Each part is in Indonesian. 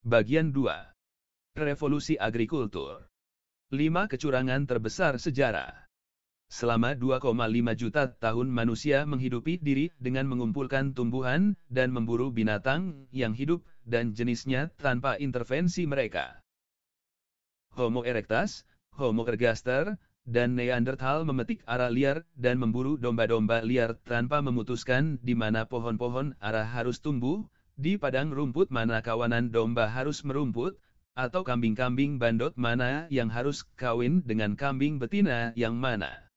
Bagian 2. Revolusi Agrikultur. 5 kecurangan terbesar sejarah. Selama 2,5 juta tahun manusia menghidupi diri dengan mengumpulkan tumbuhan dan memburu binatang yang hidup dan jenisnya tanpa intervensi mereka. Homo erectus, Homo ergaster, dan Neanderthal memetik ara liar dan memburu domba-domba liar tanpa memutuskan di mana pohon-pohon ara harus tumbuh, di padang rumput mana kawanan domba harus merumput, atau kambing-kambing bandot mana yang harus kawin dengan kambing betina yang mana.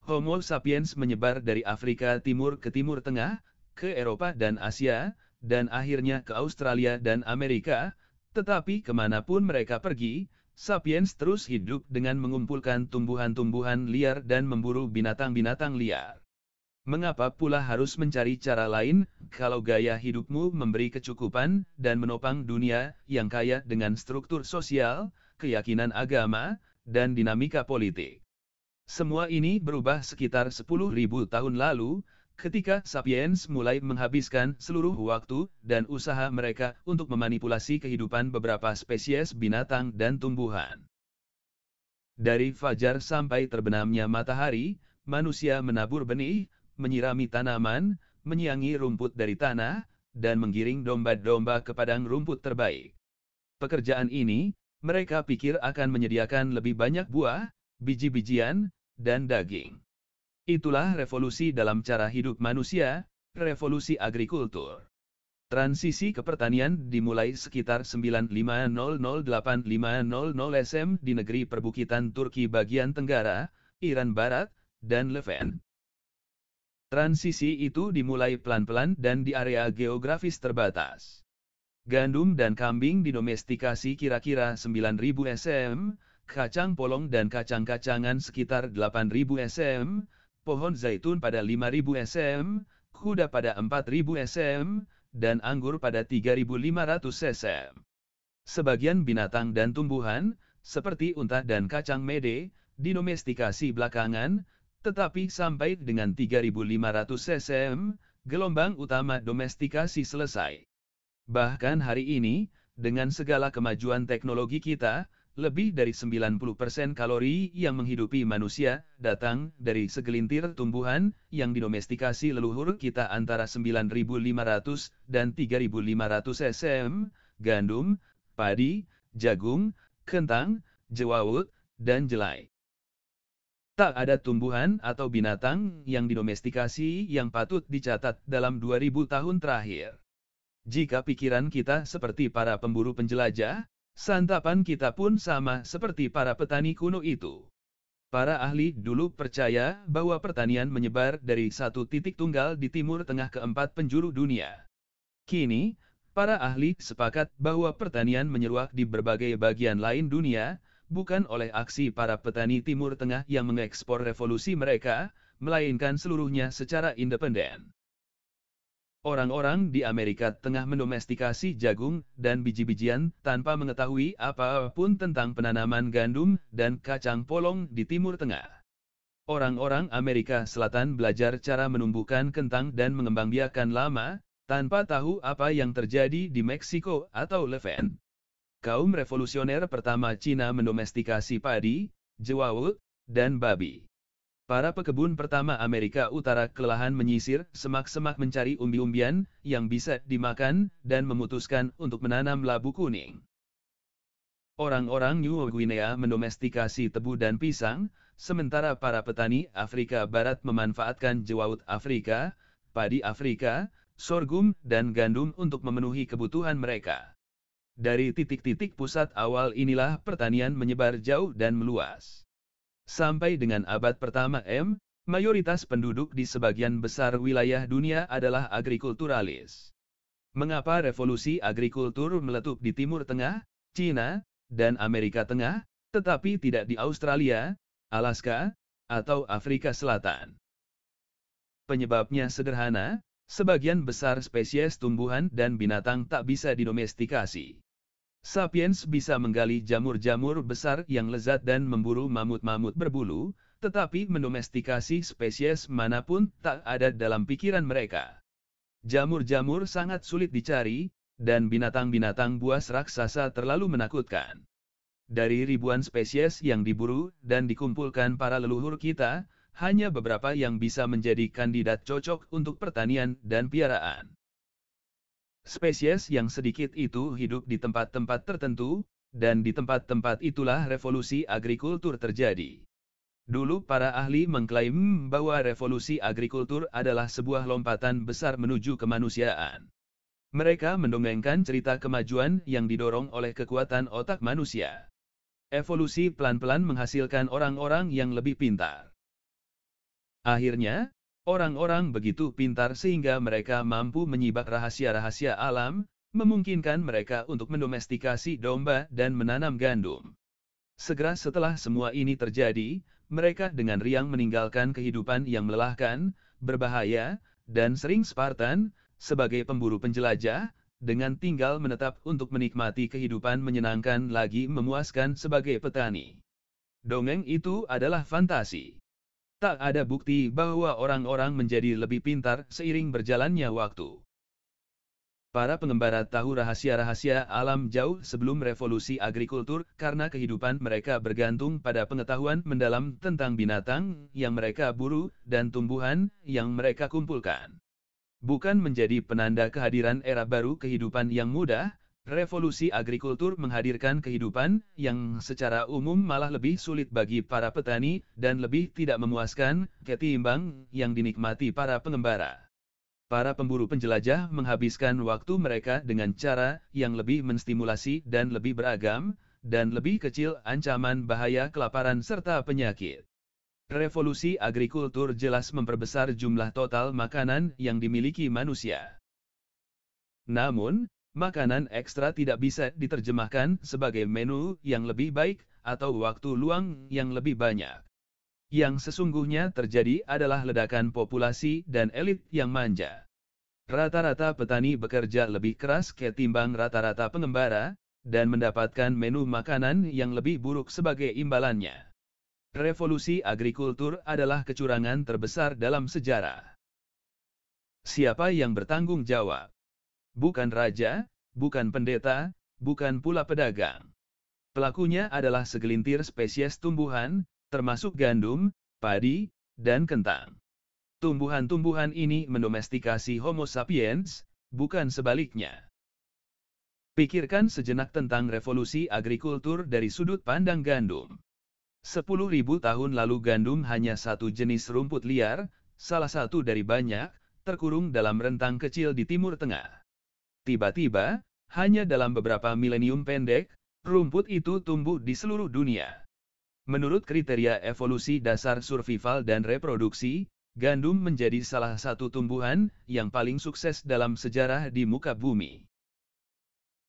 Homo sapiens menyebar dari Afrika Timur ke Timur Tengah, ke Eropa dan Asia, dan akhirnya ke Australia dan Amerika, tetapi kemanapun mereka pergi, sapiens terus hidup dengan mengumpulkan tumbuhan-tumbuhan liar dan memburu binatang-binatang liar. Mengapa pula harus mencari cara lain, kalau gaya hidupmu memberi kecukupan dan menopang dunia yang kaya dengan struktur sosial, keyakinan agama, dan dinamika politik? Semua ini berubah sekitar 10.000 tahun lalu, ketika sapiens mulai menghabiskan seluruh waktu dan usaha mereka untuk memanipulasi kehidupan beberapa spesies binatang dan tumbuhan. Dari fajar sampai terbenamnya matahari, manusia menabur benih, menyirami tanaman, menyiangi rumput dari tanah, dan menggiring domba-domba ke padang rumput terbaik. Pekerjaan ini, mereka pikir akan menyediakan lebih banyak buah, biji-bijian, dan daging. Itulah revolusi dalam cara hidup manusia, revolusi agrikultur. Transisi ke pertanian dimulai sekitar 9500–8500 SM di negeri perbukitan Turki bagian tenggara, Iran Barat, dan Levant. Transisi itu dimulai pelan-pelan dan di area geografis terbatas. Gandum dan kambing didomestikasi kira-kira 9.000 SM, kacang polong dan kacang-kacangan sekitar 8.000 SM, pohon zaitun pada 5.000 SM, kuda pada 4.000 SM, dan anggur pada 3.500 SM. Sebagian binatang dan tumbuhan, seperti unta dan kacang mede, didomestikasi belakangan, tetapi sampai dengan 3.500 SM, gelombang utama domestikasi selesai. Bahkan hari ini, dengan segala kemajuan teknologi kita, lebih dari 90% kalori yang menghidupi manusia datang dari segelintir tumbuhan yang didomestikasi leluhur kita antara 9.500 dan 3.500 SM, gandum, padi, jagung, kentang, jewawut, dan jelai. Tak ada tumbuhan atau binatang yang didomestikasi yang patut dicatat dalam 2000 tahun terakhir. Jika pikiran kita seperti para pemburu penjelajah, santapan kita pun sama seperti para petani kuno itu. Para ahli dulu percaya bahwa pertanian menyebar dari satu titik tunggal di timur tengah ke 4 penjuru dunia. Kini, para ahli sepakat bahwa pertanian menyeruak di berbagai bagian lain dunia, bukan oleh aksi para petani timur tengah yang mengekspor revolusi mereka, melainkan seluruhnya secara independen. Orang-orang di Amerika Tengah mendomestikasi jagung dan biji-bijian tanpa mengetahui apapun tentang penanaman gandum dan kacang polong di Timur Tengah. Orang-orang Amerika Selatan belajar cara menumbuhkan kentang dan mengembangbiakan lama, tanpa tahu apa yang terjadi di Meksiko atau Levant. Kaum revolusioner pertama Cina mendomestikasi padi, jewawut, dan babi. Para pekebun pertama Amerika Utara kelelahan menyisir semak-semak mencari umbi-umbian yang bisa dimakan dan memutuskan untuk menanam labu kuning. Orang-orang New Guinea mendomestikasi tebu dan pisang, sementara para petani Afrika Barat memanfaatkan jewawut Afrika, padi Afrika, sorghum, dan gandum untuk memenuhi kebutuhan mereka. Dari titik-titik pusat awal inilah pertanian menyebar jauh dan meluas. Sampai dengan abad pertama mayoritas penduduk di sebagian besar wilayah dunia adalah agrikulturalis. Mengapa revolusi agrikultur meletup di Timur Tengah, Cina, dan Amerika Tengah, tetapi tidak di Australia, Alaska, atau Afrika Selatan? Penyebabnya sederhana, sebagian besar spesies tumbuhan dan binatang tak bisa didomestikasi. Sapiens bisa menggali jamur-jamur besar yang lezat dan memburu mamut-mamut berbulu, tetapi mendomestikasi spesies manapun tak ada dalam pikiran mereka. Jamur-jamur sangat sulit dicari, dan binatang-binatang buas raksasa terlalu menakutkan. Dari ribuan spesies yang diburu dan dikumpulkan para leluhur kita, hanya beberapa yang bisa menjadi kandidat cocok untuk pertanian dan piaraan. Spesies yang sedikit itu hidup di tempat-tempat tertentu, dan di tempat-tempat itulah revolusi agrikultur terjadi. Dulu para ahli mengklaim bahwa revolusi agrikultur adalah sebuah lompatan besar menuju kemanusiaan. Mereka mendongengkan cerita kemajuan yang didorong oleh kekuatan otak manusia. Evolusi pelan-pelan menghasilkan orang-orang yang lebih pintar. Akhirnya, orang-orang begitu pintar sehingga mereka mampu menyibak rahasia-rahasia alam, memungkinkan mereka untuk mendomestikasi domba dan menanam gandum. Segera setelah semua ini terjadi, mereka dengan riang meninggalkan kehidupan yang melelahkan, berbahaya, dan sering Spartan, sebagai pemburu penjelajah, dengan tinggal menetap untuk menikmati kehidupan menyenangkan lagi memuaskan sebagai petani. Dongeng itu adalah fantasi. Tak ada bukti bahwa orang-orang menjadi lebih pintar seiring berjalannya waktu. Para pengembara tahu rahasia-rahasia alam jauh sebelum revolusi agrikultur karena kehidupan mereka bergantung pada pengetahuan mendalam tentang binatang yang mereka buru dan tumbuhan yang mereka kumpulkan. Bukan menjadi penanda kehadiran era baru kehidupan yang mudah, revolusi agrikultur menghadirkan kehidupan yang secara umum malah lebih sulit bagi para petani dan lebih tidak memuaskan ketimbang yang dinikmati para pengembara. Para pemburu penjelajah menghabiskan waktu mereka dengan cara yang lebih menstimulasi dan lebih beragam, dan lebih kecil ancaman bahaya kelaparan serta penyakit. Revolusi agrikultur jelas memperbesar jumlah total makanan yang dimiliki manusia. Namun, makanan ekstra tidak bisa diterjemahkan sebagai menu yang lebih baik atau waktu luang yang lebih banyak. Yang sesungguhnya terjadi adalah ledakan populasi dan elit yang manja. Rata-rata petani bekerja lebih keras ketimbang rata-rata pengembara, dan mendapatkan menu makanan yang lebih buruk sebagai imbalannya. Revolusi agrikultur adalah kecurangan terbesar dalam sejarah. Siapa yang bertanggung jawab? Bukan raja, bukan pendeta, bukan pula pedagang. Pelakunya adalah segelintir spesies tumbuhan, termasuk gandum, padi, dan kentang. Tumbuhan-tumbuhan ini mendomestikasi Homo sapiens, bukan sebaliknya. Pikirkan sejenak tentang revolusi agrikultur dari sudut pandang gandum. 10.000 tahun lalu gandum hanya satu jenis rumput liar, salah satu dari banyak, terkurung dalam rentang kecil di Timur Tengah. Tiba-tiba, hanya dalam beberapa milenium pendek, rumput itu tumbuh di seluruh dunia. Menurut kriteria evolusi dasar survival dan reproduksi, gandum menjadi salah satu tumbuhan yang paling sukses dalam sejarah di muka bumi.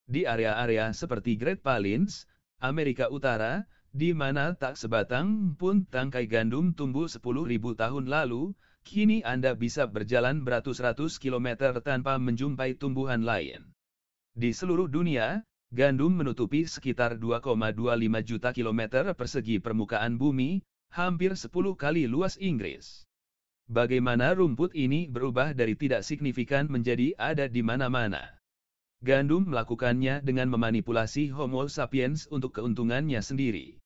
Di area-area seperti Great Plains, Amerika Utara, di mana tak sebatang pun tangkai gandum tumbuh 10.000 tahun lalu, kini Anda bisa berjalan beratus-ratus kilometer tanpa menjumpai tumbuhan lain. Di seluruh dunia, gandum menutupi sekitar 2,25 juta kilometer persegi permukaan bumi, hampir 10 kali luas Inggris. Bagaimana rumput ini berubah dari tidak signifikan menjadi ada di mana-mana? Gandum melakukannya dengan memanipulasi Homo sapiens untuk keuntungannya sendiri.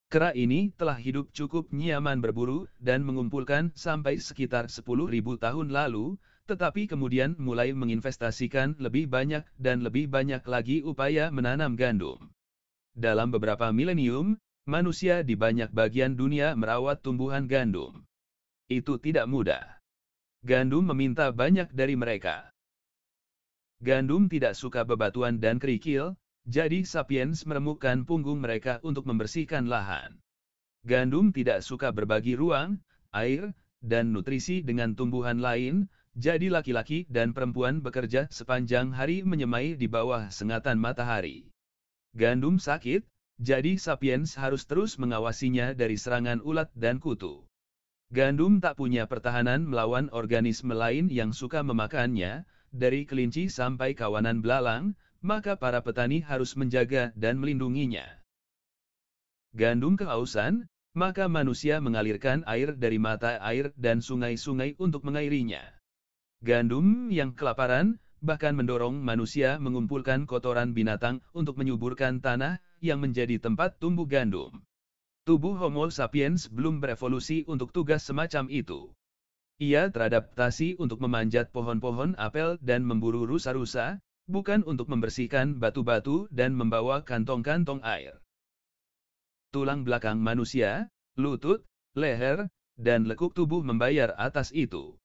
Kera ini telah hidup cukup nyaman berburu dan mengumpulkan sampai sekitar 10.000 tahun lalu, tetapi kemudian mulai menginvestasikan lebih banyak dan lebih banyak lagi upaya menanam gandum. Dalam beberapa milenium, manusia di banyak bagian dunia merawat tumbuhan gandum. Itu tidak mudah. Gandum meminta banyak dari mereka. Gandum tidak suka bebatuan dan kerikil, jadi sapiens meremukkan punggung mereka untuk membersihkan lahan. Gandum tidak suka berbagi ruang, air, dan nutrisi dengan tumbuhan lain, jadi laki-laki dan perempuan bekerja sepanjang hari menyemai di bawah sengatan matahari. Gandum sakit, jadi sapiens harus terus mengawasinya dari serangan ulat dan kutu. Gandum tak punya pertahanan melawan organisme lain yang suka memakannya, dari kelinci sampai kawanan belalang, maka para petani harus menjaga dan melindunginya. Gandum kehausan, maka manusia mengalirkan air dari mata air dan sungai-sungai untuk mengairinya. Gandum yang kelaparan, bahkan mendorong manusia mengumpulkan kotoran binatang untuk menyuburkan tanah yang menjadi tempat tumbuh gandum. Tubuh Homo sapiens belum berevolusi untuk tugas semacam itu. Ia teradaptasi untuk memanjat pohon-pohon apel dan memburu rusa-rusa, bukan untuk membersihkan batu-batu dan membawa kantong-kantong air. Tulang belakang manusia, lutut, leher, dan lekuk tubuh membayar atas itu.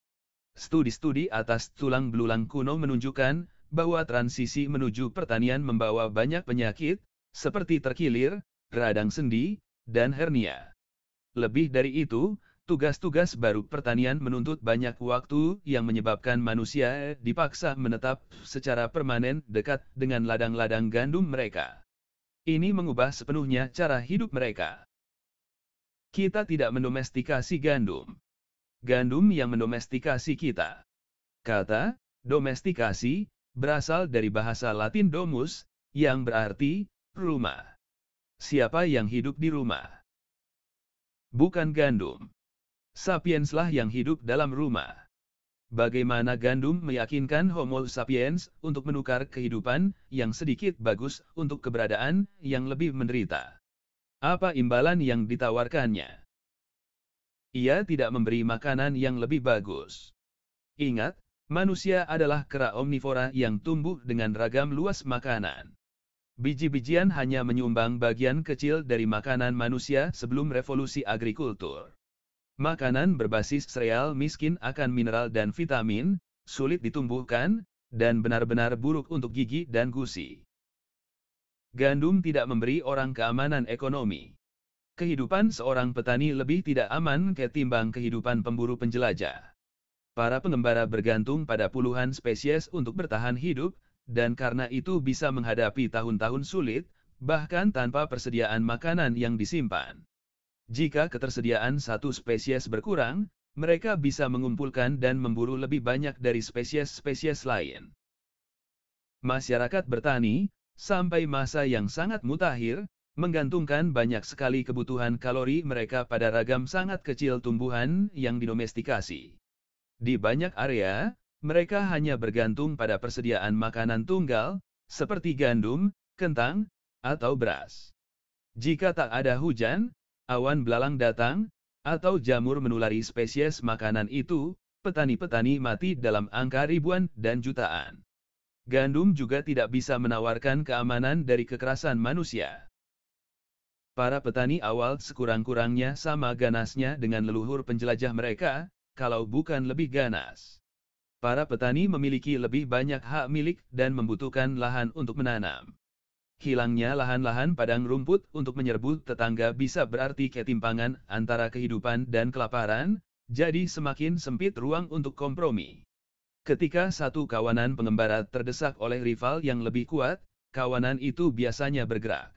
Studi-studi atas tulang belulang kuno menunjukkan bahwa transisi menuju pertanian membawa banyak penyakit, seperti terkilir, radang sendi, dan hernia. Lebih dari itu, tugas-tugas baru pertanian menuntut banyak waktu yang menyebabkan manusia dipaksa menetap secara permanen dekat dengan ladang-ladang gandum mereka. Ini mengubah sepenuhnya cara hidup mereka. Kita tidak mendomestikasi gandum. Gandum yang mendomestikasi kita. Kata domestikasi berasal dari bahasa Latin domus, yang berarti rumah. Siapa yang hidup di rumah? Bukan gandum. Sapienslah yang hidup dalam rumah. Bagaimana gandum meyakinkan Homo sapiens untuk menukar kehidupan yang sedikit bagus untuk keberadaan yang lebih menderita? Apa imbalan yang ditawarkannya? Ia tidak memberi makanan yang lebih bagus. Ingat, manusia adalah kera omnivora yang tumbuh dengan ragam luas makanan. Biji-bijian hanya menyumbang bagian kecil dari makanan manusia sebelum revolusi agrikultur. Makanan berbasis sereal miskin akan mineral dan vitamin, sulit ditumbuhkan, dan benar-benar buruk untuk gigi dan gusi. Gandum tidak memberi orang keamanan ekonomi. Kehidupan seorang petani lebih tidak aman ketimbang kehidupan pemburu penjelajah. Para pengembara bergantung pada puluhan spesies untuk bertahan hidup, dan karena itu bisa menghadapi tahun-tahun sulit, bahkan tanpa persediaan makanan yang disimpan. Jika ketersediaan satu spesies berkurang, mereka bisa mengumpulkan dan memburu lebih banyak dari spesies-spesies lain. Masyarakat bertani, sampai masa yang sangat mutakhir, menggantungkan banyak sekali kebutuhan kalori mereka pada ragam sangat kecil tumbuhan yang didomestikasi. Di banyak area, mereka hanya bergantung pada persediaan makanan tunggal, seperti gandum, kentang, atau beras. Jika tak ada hujan, awan belalang datang, atau jamur menulari spesies makanan itu, petani-petani mati dalam angka ribuan dan jutaan. Gandum juga tidak bisa menawarkan keamanan dari kekerasan manusia. Para petani awal sekurang-kurangnya sama ganasnya dengan leluhur penjelajah mereka, kalau bukan lebih ganas. Para petani memiliki lebih banyak hak milik dan membutuhkan lahan untuk menanam. Hilangnya lahan-lahan padang rumput untuk menyerbu tetangga bisa berarti ketimpangan antara kehidupan dan kelaparan, jadi semakin sempit ruang untuk kompromi. Ketika satu kawanan pengembara terdesak oleh rival yang lebih kuat, kawanan itu biasanya bergerak.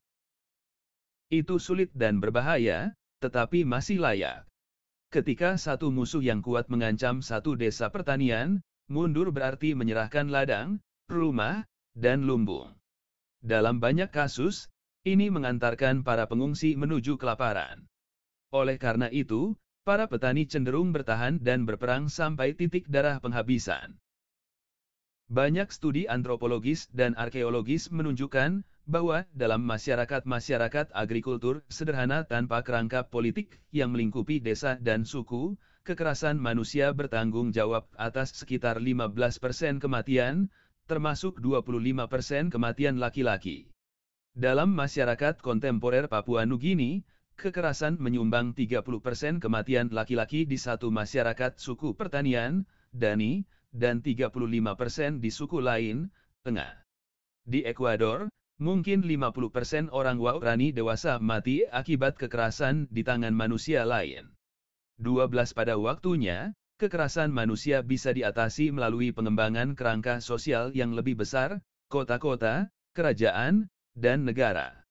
Itu sulit dan berbahaya, tetapi masih layak. Ketika satu musuh yang kuat mengancam satu desa pertanian, mundur berarti menyerahkan ladang, rumah, dan lumbung. Dalam banyak kasus, ini mengantarkan para pengungsi menuju kelaparan. Oleh karena itu, para petani cenderung bertahan dan berperang sampai titik darah penghabisan. Banyak studi antropologis dan arkeologis menunjukkan bahwa dalam masyarakat-masyarakat agrikultur sederhana tanpa kerangka politik yang melingkupi desa dan suku, kekerasan manusia bertanggung jawab atas sekitar 15% kematian, termasuk 25% kematian laki-laki. Dalam masyarakat kontemporer Papua Nugini, kekerasan menyumbang 30% kematian laki-laki di satu masyarakat suku pertanian, Dani, dan 35% di suku lain, Tengah. Di Ekuador, mungkin 50% orang Waorani dewasa mati akibat kekerasan di tangan manusia lain. 12 pada waktunya, kekerasan manusia bisa diatasi melalui pengembangan kerangka sosial yang lebih besar, kota-kota, kerajaan, dan negara.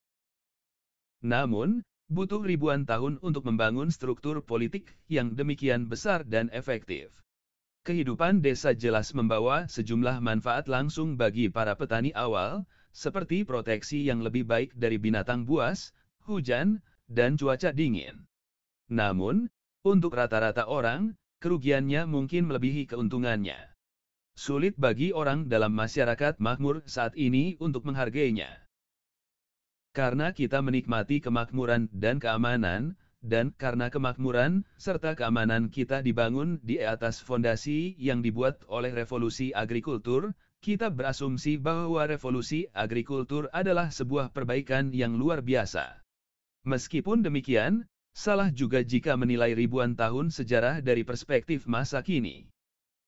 Namun, butuh ribuan tahun untuk membangun struktur politik yang demikian besar dan efektif. Kehidupan desa jelas membawa sejumlah manfaat langsung bagi para petani awal, seperti proteksi yang lebih baik dari binatang buas, hujan, dan cuaca dingin. Namun, untuk rata-rata orang, kerugiannya mungkin melebihi keuntungannya. Sulit bagi orang dalam masyarakat makmur saat ini untuk menghargainya. Karena kita menikmati kemakmuran dan keamanan, dan karena kemakmuran serta keamanan kita dibangun di atas fondasi yang dibuat oleh revolusi agrikultur, kita berasumsi bahwa revolusi agrikultur adalah sebuah perbaikan yang luar biasa. Meskipun demikian, salah juga jika menilai ribuan tahun sejarah dari perspektif masa kini.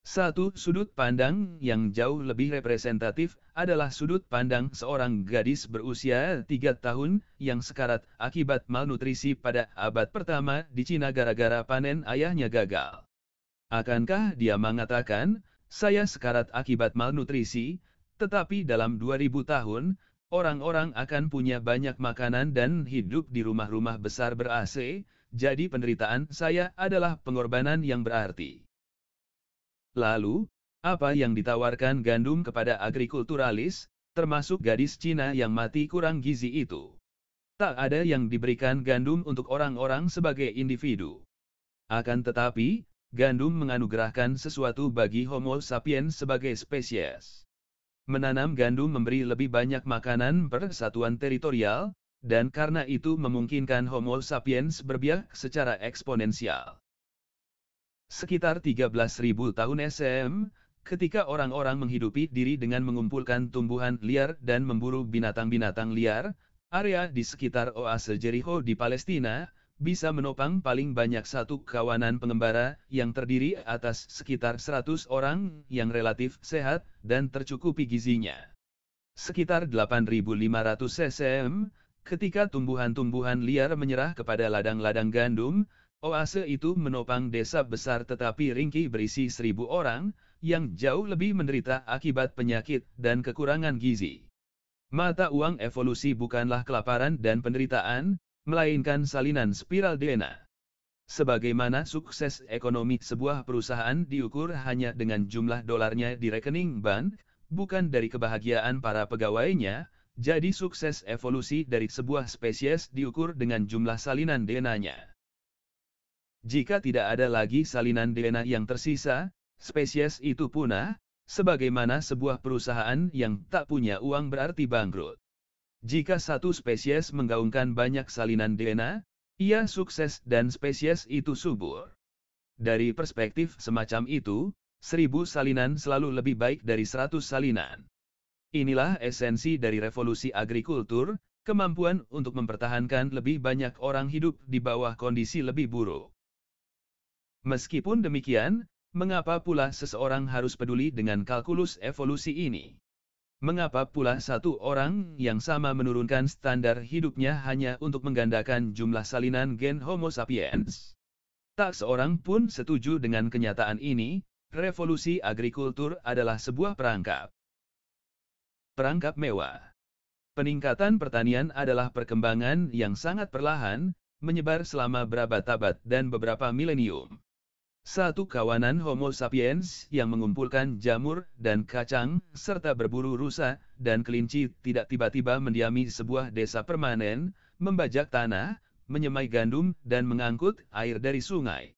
Satu sudut pandang yang jauh lebih representatif adalah sudut pandang seorang gadis berusia 3 tahun yang sekarat akibat malnutrisi pada abad pertama di Cina gara-gara panen ayahnya gagal. Akankah dia mengatakan, saya sekarat akibat malnutrisi, tetapi dalam 2000 tahun, orang-orang akan punya banyak makanan dan hidup di rumah-rumah besar ber-AC, jadi penderitaan saya adalah pengorbanan yang berarti. Lalu, apa yang ditawarkan gandum kepada agrikulturalis, termasuk gadis Cina yang mati kurang gizi itu? Tak ada yang diberikan gandum untuk orang-orang sebagai individu. Akan tetapi, gandum menganugerahkan sesuatu bagi Homo sapiens sebagai spesies. Menanam gandum memberi lebih banyak makanan per satuan teritorial, dan karena itu memungkinkan Homo sapiens berbiak secara eksponensial. Sekitar 13.000 tahun SM, ketika orang-orang menghidupi diri dengan mengumpulkan tumbuhan liar dan memburu binatang-binatang liar, area di sekitar oase Jericho di Palestina, bisa menopang paling banyak satu kawanan pengembara yang terdiri atas sekitar 100 orang yang relatif sehat dan tercukupi gizinya. Sekitar 8.500 cm, ketika tumbuhan-tumbuhan liar menyerah kepada ladang-ladang gandum, oase itu menopang desa besar tetapi ringkih berisi 1.000 orang, yang jauh lebih menderita akibat penyakit dan kekurangan gizi. Mata uang evolusi bukanlah kelaparan dan penderitaan, melainkan salinan spiral DNA. Sebagaimana sukses ekonomi sebuah perusahaan diukur hanya dengan jumlah dolarnya di rekening bank, bukan dari kebahagiaan para pegawainya, jadi sukses evolusi dari sebuah spesies diukur dengan jumlah salinan DNA-nya. Jika tidak ada lagi salinan DNA yang tersisa, spesies itu punah, sebagaimana sebuah perusahaan yang tak punya uang berarti bangkrut. Jika satu spesies menggaungkan banyak salinan DNA, ia sukses dan spesies itu subur. Dari perspektif semacam itu, 1.000 salinan selalu lebih baik dari 100 salinan. Inilah esensi dari revolusi agrikultur, kemampuan untuk mempertahankan lebih banyak orang hidup di bawah kondisi lebih buruk. Meskipun demikian, mengapa pula seseorang harus peduli dengan kalkulus evolusi ini? Mengapa pula satu orang yang sama menurunkan standar hidupnya hanya untuk menggandakan jumlah salinan gen Homo sapiens? Tak seorang pun setuju dengan kenyataan ini, revolusi agrikultur adalah sebuah perangkap. Perangkap mewah. Peningkatan pertanian adalah perkembangan yang sangat perlahan, menyebar selama berabad-abad dan beberapa milenium. Satu kawanan Homo sapiens yang mengumpulkan jamur dan kacang, serta berburu rusa dan kelinci tidak tiba-tiba mendiami sebuah desa permanen, membajak tanah, menyemai gandum dan mengangkut air dari sungai.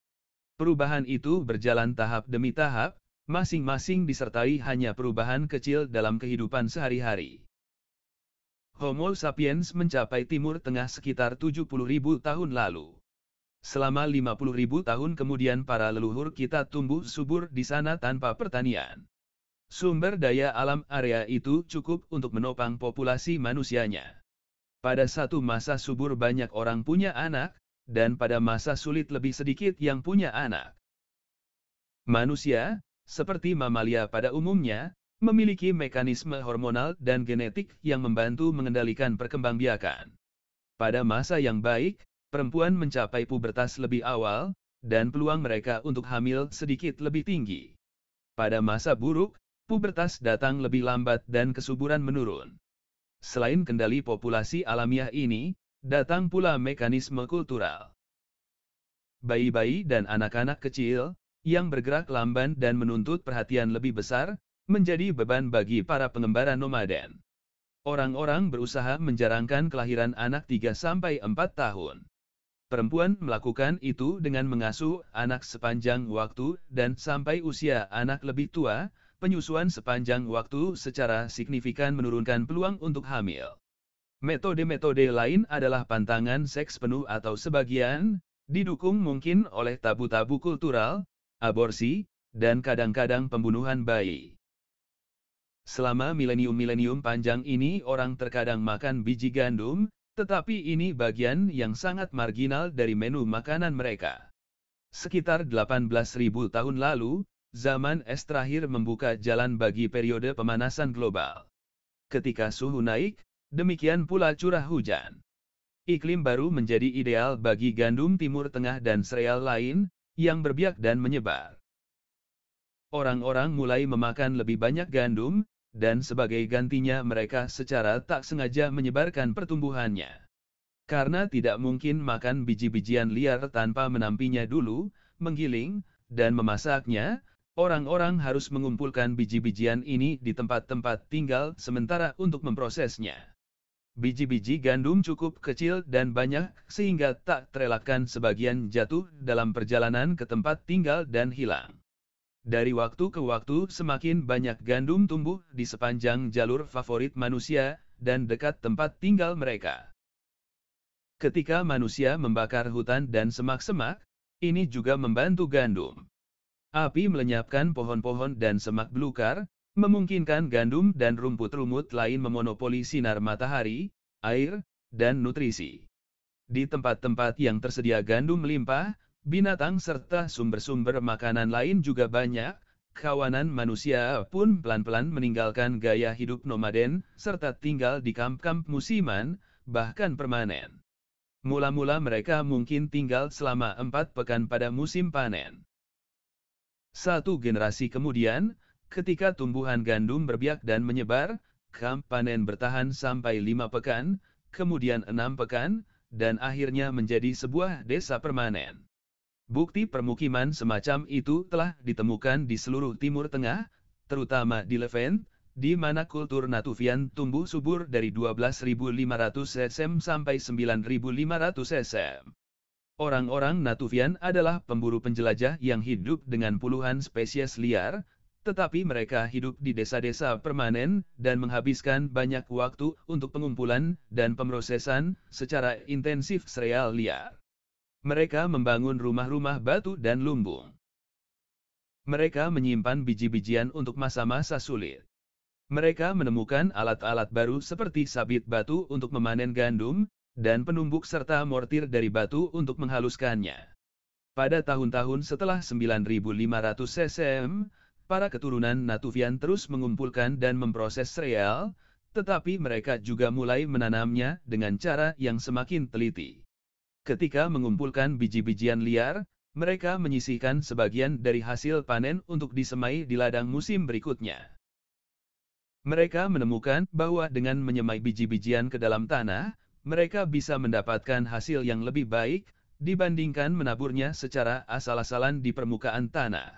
Perubahan itu berjalan tahap demi tahap, masing-masing disertai hanya perubahan kecil dalam kehidupan sehari-hari. Homo sapiens mencapai Timur Tengah sekitar 70.000 tahun lalu. Selama 50.000 tahun kemudian para leluhur kita tumbuh subur di sana tanpa pertanian. Sumber daya alam area itu cukup untuk menopang populasi manusianya. Pada satu masa subur banyak orang punya anak, dan pada masa sulit lebih sedikit yang punya anak. Manusia, seperti mamalia pada umumnya, memiliki mekanisme hormonal dan genetik yang membantu mengendalikan perkembangbiakan. Pada masa yang baik, perempuan mencapai pubertas lebih awal, dan peluang mereka untuk hamil sedikit lebih tinggi. Pada masa buruk, pubertas datang lebih lambat dan kesuburan menurun. Selain kendali populasi alamiah ini, datang pula mekanisme kultural. Bayi-bayi dan anak-anak kecil, yang bergerak lamban dan menuntut perhatian lebih besar, menjadi beban bagi para pengembara nomaden. Orang-orang berusaha menjarangkan kelahiran anak 3-4 tahun. Perempuan melakukan itu dengan mengasuh anak sepanjang waktu dan sampai usia anak lebih tua, penyusuan sepanjang waktu secara signifikan menurunkan peluang untuk hamil. Metode-metode lain adalah pantangan seks penuh atau sebagian, didukung mungkin oleh tabu-tabu kultural, aborsi, dan kadang-kadang pembunuhan bayi. Selama milenium-milenium panjang ini orang terkadang makan biji gandum, tetapi ini bagian yang sangat marginal dari menu makanan mereka. Sekitar 18.000 tahun lalu, zaman es terakhir membuka jalan bagi periode pemanasan global. Ketika suhu naik, demikian pula curah hujan. Iklim baru menjadi ideal bagi gandum Timur Tengah dan sereal lain, yang berbiak dan menyebar. Orang-orang mulai memakan lebih banyak gandum, dan sebagai gantinya mereka secara tak sengaja menyebarkan pertumbuhannya. Karena tidak mungkin makan biji-bijian liar tanpa menampinya dulu, menggiling, dan memasaknya, orang-orang harus mengumpulkan biji-bijian ini di tempat-tempat tinggal sementara untuk memprosesnya. Biji-biji gandum cukup kecil dan banyak sehingga tak terelakkan sebagian jatuh dalam perjalanan ke tempat tinggal dan hilang. Dari waktu ke waktu semakin banyak gandum tumbuh di sepanjang jalur favorit manusia dan dekat tempat tinggal mereka. Ketika manusia membakar hutan dan semak-semak, ini juga membantu gandum. Api melenyapkan pohon-pohon dan semak belukar, memungkinkan gandum dan rumput-rumput lain memonopoli sinar matahari, air, dan nutrisi. Di tempat-tempat yang tersedia gandum melimpah, binatang serta sumber-sumber makanan lain juga banyak, kawanan manusia pun pelan-pelan meninggalkan gaya hidup nomaden, serta tinggal di kamp-kamp musiman, bahkan permanen. Mula-mula mereka mungkin tinggal selama 4 pekan pada musim panen. Satu generasi kemudian, ketika tumbuhan gandum berbiak dan menyebar, kamp panen bertahan sampai 5 pekan, kemudian 6 pekan, dan akhirnya menjadi sebuah desa permanen. Bukti permukiman semacam itu telah ditemukan di seluruh Timur Tengah, terutama di Levant, di mana kultur Natufian tumbuh subur dari 12.500 cm sampai 9.500 cm. Orang-orang Natufian adalah pemburu penjelajah yang hidup dengan puluhan spesies liar, tetapi mereka hidup di desa-desa permanen dan menghabiskan banyak waktu untuk pengumpulan dan pemrosesan secara intensif sereal liar. Mereka membangun rumah-rumah batu dan lumbung. Mereka menyimpan biji-bijian untuk masa-masa sulit. Mereka menemukan alat-alat baru seperti sabit batu untuk memanen gandum, dan penumbuk serta mortir dari batu untuk menghaluskannya. Pada tahun-tahun setelah 9.500 cm, para keturunan Natufian terus mengumpulkan dan memproses sereal, tetapi mereka juga mulai menanamnya dengan cara yang semakin teliti. Ketika mengumpulkan biji-bijian liar, mereka menyisihkan sebagian dari hasil panen untuk disemai di ladang musim berikutnya. Mereka menemukan bahwa dengan menyemai biji-bijian ke dalam tanah, mereka bisa mendapatkan hasil yang lebih baik dibandingkan menaburnya secara asal-asalan di permukaan tanah.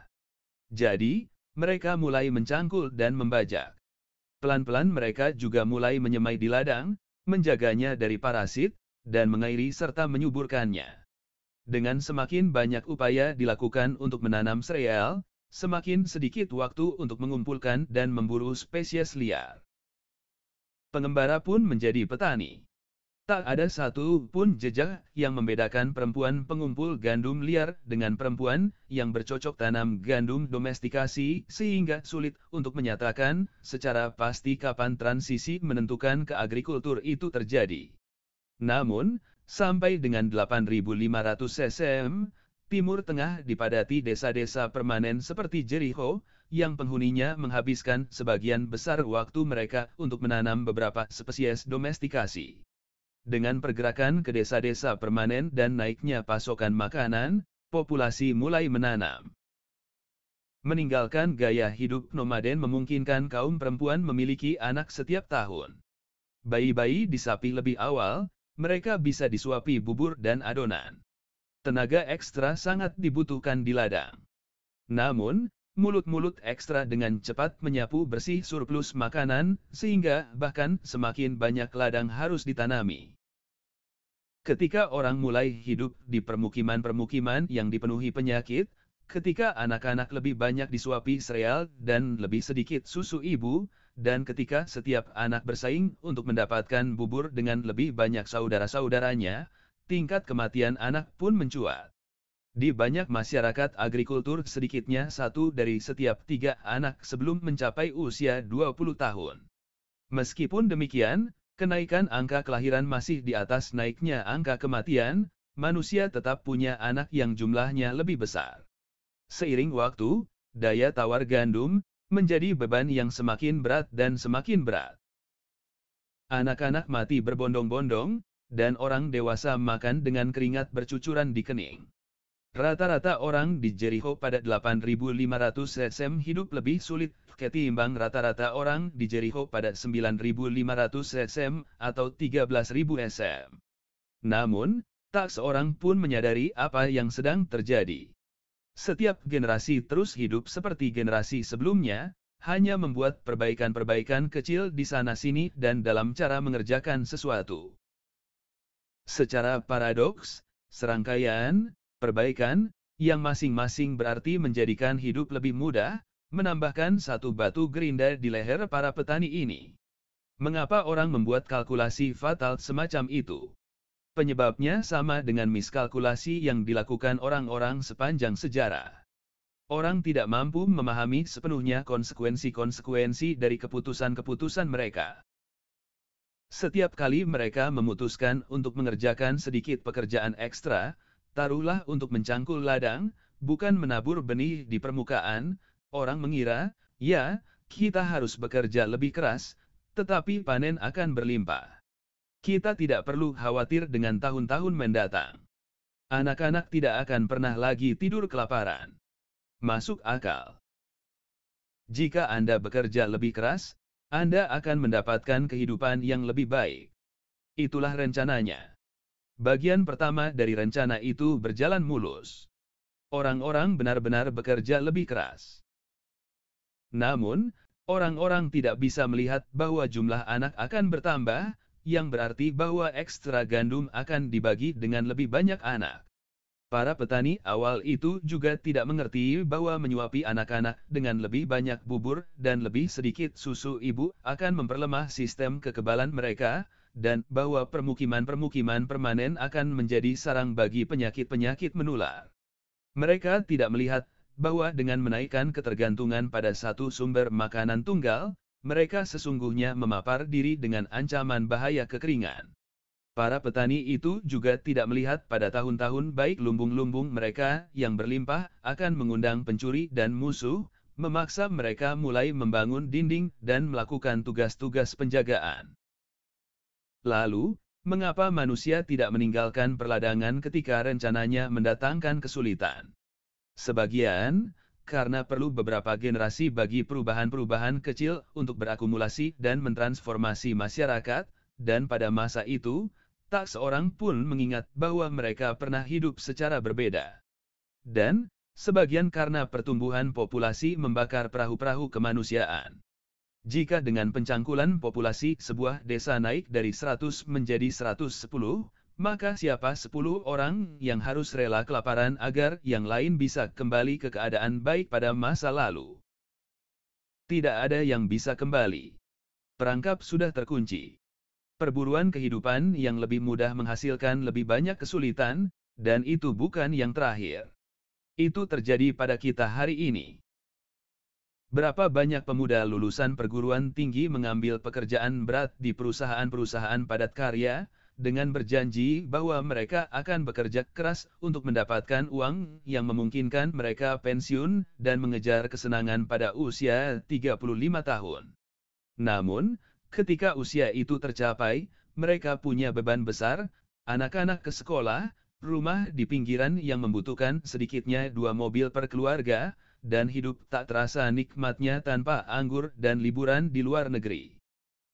Jadi, mereka mulai mencangkul dan membajak. Pelan-pelan mereka juga mulai menyemai di ladang, menjaganya dari parasit, dan mengairi serta menyuburkannya. Dengan semakin banyak upaya dilakukan untuk menanam sereal, semakin sedikit waktu untuk mengumpulkan dan memburu spesies liar. Pengembara pun menjadi petani. Tak ada satu pun jejak yang membedakan perempuan pengumpul gandum liar dengan perempuan yang bercocok tanam gandum domestikasi, sehingga sulit untuk menyatakan secara pasti kapan transisi menentukan ke agrikultur itu terjadi. Namun, sampai dengan 8.500 cm, Timur Tengah dipadati desa-desa permanen seperti Jericho, yang penghuninya menghabiskan sebagian besar waktu mereka untuk menanam beberapa spesies domestikasi. Dengan pergerakan ke desa-desa permanen dan naiknya pasokan makanan, populasi mulai menanam. Meninggalkan gaya hidup nomaden memungkinkan kaum perempuan memiliki anak setiap tahun. Bayi-bayi disapi lebih awal, mereka bisa disuapi bubur dan adonan. Tenaga ekstra sangat dibutuhkan di ladang. Namun, mulut-mulut ekstra dengan cepat menyapu bersih surplus makanan, sehingga bahkan semakin banyak ladang harus ditanami. Ketika orang mulai hidup di permukiman-permukiman yang dipenuhi penyakit, ketika anak-anak lebih banyak disuapi sereal dan lebih sedikit susu ibu, dan ketika setiap anak bersaing untuk mendapatkan bubur dengan lebih banyak saudara-saudaranya, tingkat kematian anak pun mencuat. Di banyak masyarakat agrikultur sedikitnya 1 dari setiap 3 anak sebelum mencapai usia 20 tahun. Meskipun demikian, kenaikan angka kelahiran masih di atas naiknya angka kematian, manusia tetap punya anak yang jumlahnya lebih besar. Seiring waktu, daya tawar gandum menjadi beban yang semakin berat dan semakin berat. Anak-anak mati berbondong-bondong, dan orang dewasa makan dengan keringat bercucuran di kening. Rata-rata orang di Jericho pada 8.500 SM hidup lebih sulit ketimbang rata-rata orang di Jericho pada 9.500 SM atau 13.000 SM. Namun, tak seorang pun menyadari apa yang sedang terjadi. Setiap generasi terus hidup seperti generasi sebelumnya, hanya membuat perbaikan-perbaikan kecil di sana-sini dan dalam cara mengerjakan sesuatu. Secara paradoks, serangkaian perbaikan yang masing-masing berarti menjadikan hidup lebih mudah, menambahkan satu batu gerinda di leher para petani ini. Mengapa orang membuat kalkulasi fatal semacam itu? Penyebabnya sama dengan miskalkulasi yang dilakukan orang-orang sepanjang sejarah. Orang tidak mampu memahami sepenuhnya konsekuensi-konsekuensi dari keputusan-keputusan mereka. Setiap kali mereka memutuskan untuk mengerjakan sedikit pekerjaan ekstra, taruhlah untuk mencangkul ladang, bukan menabur benih di permukaan, orang mengira, ya, kita harus bekerja lebih keras, tetapi panen akan berlimpah. Kita tidak perlu khawatir dengan tahun-tahun mendatang. Anak-anak tidak akan pernah lagi tidur kelaparan. Masuk akal. Jika Anda bekerja lebih keras, Anda akan mendapatkan kehidupan yang lebih baik. Itulah rencananya. Bagian pertama dari rencana itu berjalan mulus. Orang-orang benar-benar bekerja lebih keras. Namun, orang-orang tidak bisa melihat bahwa jumlah anak akan bertambah, yang berarti bahwa ekstra gandum akan dibagi dengan lebih banyak anak. Para petani awal itu juga tidak mengerti bahwa menyuapi anak-anak dengan lebih banyak bubur dan lebih sedikit susu ibu akan memperlemah sistem kekebalan mereka, dan bahwa permukiman-permukiman permanen akan menjadi sarang bagi penyakit-penyakit menular. Mereka tidak melihat bahwa dengan menaikkan ketergantungan pada satu sumber makanan tunggal, mereka sesungguhnya memapar diri dengan ancaman bahaya kekeringan. Para petani itu juga tidak melihat pada tahun-tahun baik lumbung-lumbung mereka yang berlimpah akan mengundang pencuri dan musuh, memaksa mereka mulai membangun dinding dan melakukan tugas-tugas penjagaan. Lalu, mengapa manusia tidak meninggalkan perladangan ketika rencananya mendatangkan kesulitan? Sebagian, karena perlu beberapa generasi bagi perubahan-perubahan kecil untuk berakumulasi dan mentransformasi masyarakat, dan pada masa itu, tak seorang pun mengingat bahwa mereka pernah hidup secara berbeda. Dan, sebagian karena pertumbuhan populasi membakar perahu-perahu kemanusiaan. Jika dengan pencangkulan populasi sebuah desa naik dari 100 menjadi 110, maka siapa 10 orang yang harus rela kelaparan agar yang lain bisa kembali ke keadaan baik pada masa lalu? Tidak ada yang bisa kembali. Perangkap sudah terkunci. Perburuan kehidupan yang lebih mudah menghasilkan lebih banyak kesulitan, dan itu bukan yang terakhir. Itu terjadi pada kita hari ini. Berapa banyak pemuda lulusan perguruan tinggi mengambil pekerjaan berat di perusahaan-perusahaan padat karya, dengan berjanji bahwa mereka akan bekerja keras untuk mendapatkan uang yang memungkinkan mereka pensiun dan mengejar kesenangan pada usia 35 tahun. Namun, ketika usia itu tercapai, mereka punya beban besar, anak-anak ke sekolah, rumah di pinggiran yang membutuhkan sedikitnya 2 mobil per keluarga, dan hidup tak terasa nikmatnya tanpa anggur dan liburan di luar negeri.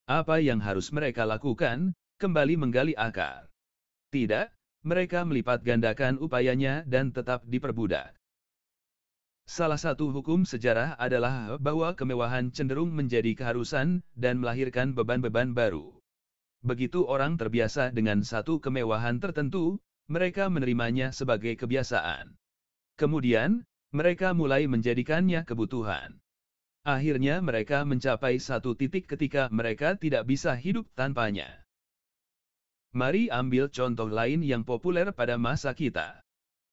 Apa yang harus mereka lakukan? Kembali menggali akar. Tidak, mereka melipat gandakan upayanya dan tetap diperbudak. Salah satu hukum sejarah adalah bahwa kemewahan cenderung menjadi keharusan dan melahirkan beban-beban baru. Begitu orang terbiasa dengan satu kemewahan tertentu, mereka menerimanya sebagai kebiasaan. Kemudian, mereka mulai menjadikannya kebutuhan. Akhirnya mereka mencapai satu titik ketika mereka tidak bisa hidup tanpanya. Mari ambil contoh lain yang populer pada masa kita.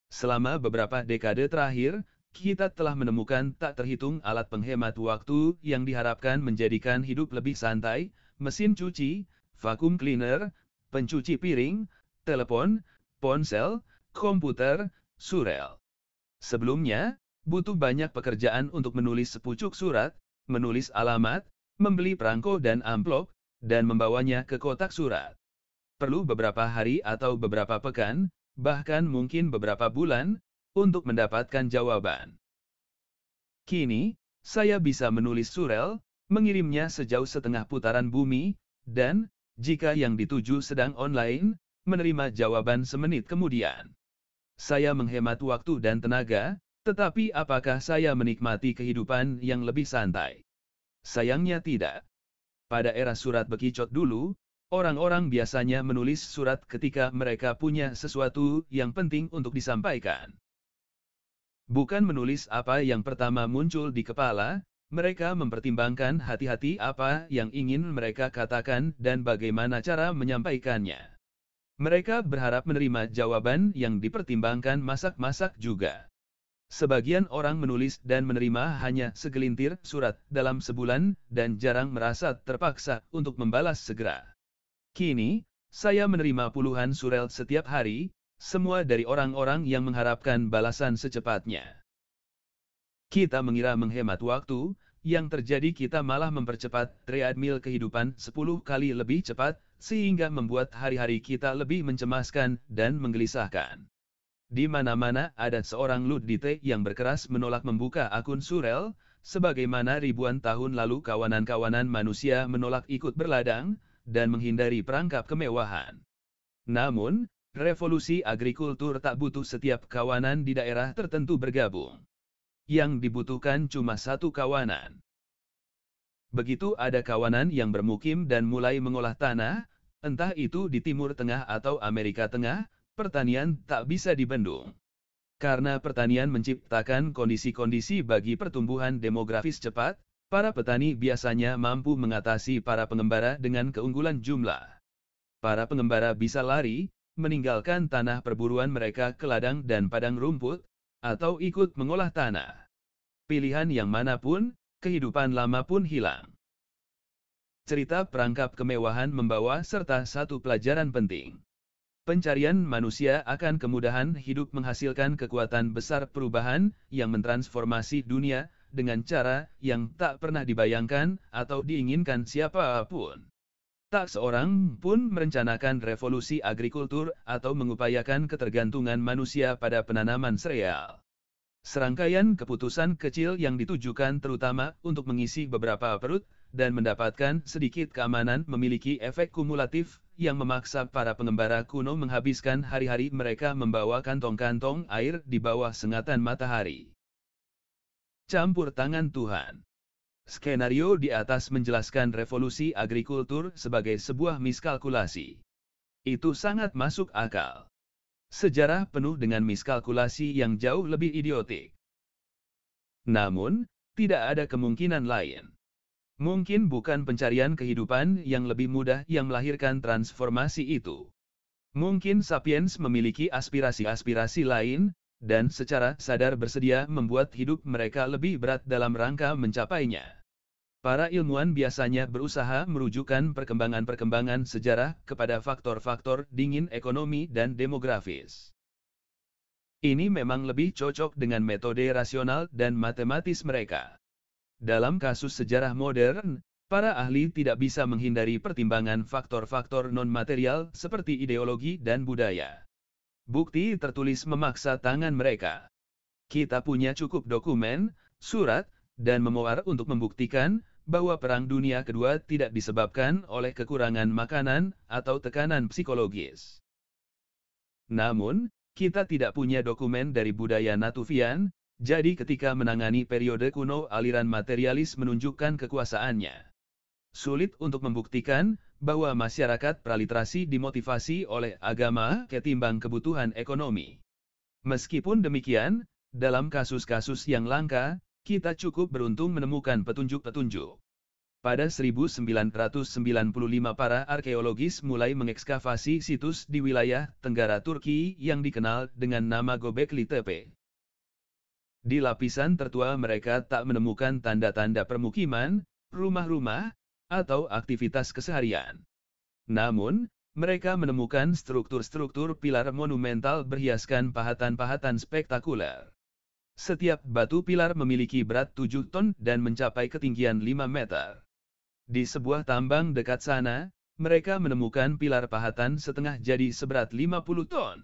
Selama beberapa dekade terakhir, kita telah menemukan tak terhitung alat penghemat waktu yang diharapkan menjadikan hidup lebih santai, mesin cuci, vacuum cleaner, pencuci piring, telepon, ponsel, komputer, surel. Sebelumnya, butuh banyak pekerjaan untuk menulis sepucuk surat, menulis alamat, membeli perangko dan amplop, dan membawanya ke kotak surat. Perlu beberapa hari atau beberapa pekan, bahkan mungkin beberapa bulan, untuk mendapatkan jawaban. Kini, saya bisa menulis surel, mengirimnya sejauh setengah putaran bumi, dan, jika yang dituju sedang online, menerima jawaban semenit kemudian. Saya menghemat waktu dan tenaga, tetapi apakah saya menikmati kehidupan yang lebih santai? Sayangnya tidak. Pada era surat bekicot dulu, orang-orang biasanya menulis surat ketika mereka punya sesuatu yang penting untuk disampaikan. Bukan menulis apa yang pertama muncul di kepala, mereka mempertimbangkan hati-hati apa yang ingin mereka katakan dan bagaimana cara menyampaikannya. Mereka berharap menerima jawaban yang dipertimbangkan masak-masak juga. Sebagian orang menulis dan menerima hanya segelintir surat dalam sebulan dan jarang merasa terpaksa untuk membalas segera. Kini, saya menerima puluhan surel setiap hari, semua dari orang-orang yang mengharapkan balasan secepatnya. Kita mengira menghemat waktu, yang terjadi kita malah mempercepat treadmill kehidupan 10 kali lebih cepat, sehingga membuat hari-hari kita lebih mencemaskan dan menggelisahkan. Di mana-mana ada seorang Luddite yang berkeras menolak membuka akun surel, sebagaimana ribuan tahun lalu kawanan-kawanan manusia menolak ikut berladang, dan menghindari perangkap kemewahan. Namun, revolusi agrikultur tak butuh setiap kawanan di daerah tertentu bergabung. Yang dibutuhkan cuma satu kawanan. Begitu ada kawanan yang bermukim dan mulai mengolah tanah, entah itu di Timur Tengah atau Amerika Tengah, pertanian tak bisa dibendung. Karena pertanian menciptakan kondisi-kondisi bagi pertumbuhan demografis cepat, para petani biasanya mampu mengatasi para pengembara dengan keunggulan jumlah. Para pengembara bisa lari, meninggalkan tanah perburuan mereka ke ladang dan padang rumput, atau ikut mengolah tanah. Pilihan yang manapun, kehidupan lama pun hilang. Cerita perangkap kemewahan membawa serta satu pelajaran penting. Pencarian manusia akan kemudahan hidup menghasilkan kekuatan besar perubahan yang mentransformasi dunia dengan cara yang tak pernah dibayangkan atau diinginkan siapapun. Tak seorang pun merencanakan revolusi agrikultur atau mengupayakan ketergantungan manusia pada penanaman sereal. Serangkaian keputusan kecil yang ditujukan terutama untuk mengisi beberapa perut dan mendapatkan sedikit keamanan memiliki efek kumulatif yang memaksa para pengembara kuno menghabiskan hari-hari mereka membawa kantong-kantong air di bawah sengatan matahari. Campur tangan Tuhan. Skenario di atas menjelaskan revolusi agrikultur sebagai sebuah miskalkulasi. Itu sangat masuk akal. Sejarah penuh dengan miskalkulasi yang jauh lebih idiotik. Namun, tidak ada kemungkinan lain. Mungkin bukan pencarian kehidupan yang lebih mudah yang melahirkan transformasi itu. Mungkin sapiens memiliki aspirasi-aspirasi lain, dan secara sadar bersedia membuat hidup mereka lebih berat dalam rangka mencapainya. Para ilmuwan biasanya berusaha merujukkan perkembangan-perkembangan sejarah kepada faktor-faktor dingin ekonomi dan demografis. Ini memang lebih cocok dengan metode rasional dan matematis mereka. Dalam kasus sejarah modern, para ahli tidak bisa menghindari pertimbangan faktor-faktor non-material seperti ideologi dan budaya. Bukti tertulis memaksa tangan mereka. Kita punya cukup dokumen, surat, dan memoir untuk membuktikan bahwa Perang Dunia Kedua tidak disebabkan oleh kekurangan makanan atau tekanan psikologis. Namun, kita tidak punya dokumen dari budaya Natufian, jadi ketika menangani periode kuno aliran materialis menunjukkan kekuasaannya. Sulit untuk membuktikan bahwa masyarakat praliterasi dimotivasi oleh agama ketimbang kebutuhan ekonomi. Meskipun demikian, Dalam kasus-kasus yang langka, kita cukup beruntung menemukan petunjuk-petunjuk. Pada 1995 para arkeologis mulai mengekskavasi situs di wilayah Tenggara Turki yang dikenal dengan nama Göbekli Tepe. Di lapisan tertua mereka tak menemukan tanda-tanda permukiman, rumah-rumah, atau aktivitas keseharian. Namun, mereka menemukan struktur-struktur pilar monumental berhiaskan pahatan-pahatan spektakuler. Setiap batu pilar memiliki berat 7 ton dan mencapai ketinggian 5 meter. Di sebuah tambang dekat sana, mereka menemukan pilar pahatan setengah jadi seberat 50 ton.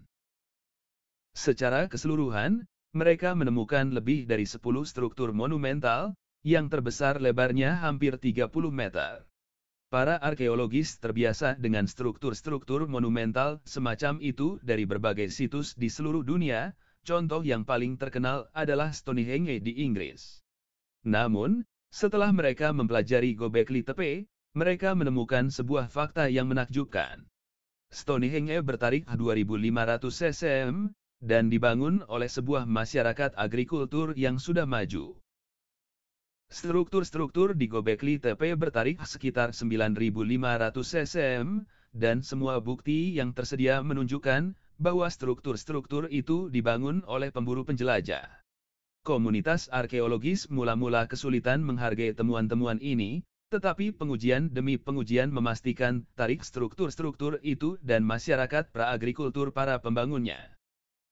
Secara keseluruhan, mereka menemukan lebih dari 10 struktur monumental, yang terbesar lebarnya hampir 30 meter. Para arkeologis terbiasa dengan struktur-struktur monumental semacam itu dari berbagai situs di seluruh dunia, contoh yang paling terkenal adalah Stonehenge di Inggris. Namun, setelah mereka mempelajari Göbekli Tepe, mereka menemukan sebuah fakta yang menakjubkan. Stonehenge bertarikh 2500 cm, dan dibangun oleh sebuah masyarakat agrikultur yang sudah maju. Struktur-struktur di Göbekli Tepe bertarikh sekitar 9500 cm, dan semua bukti yang tersedia menunjukkan bahwa struktur-struktur itu dibangun oleh pemburu penjelajah. Komunitas arkeologis mula-mula kesulitan menghargai temuan-temuan ini, tetapi pengujian demi pengujian memastikan tarikh struktur-struktur itu dan masyarakat pra-agrikultur para pembangunnya.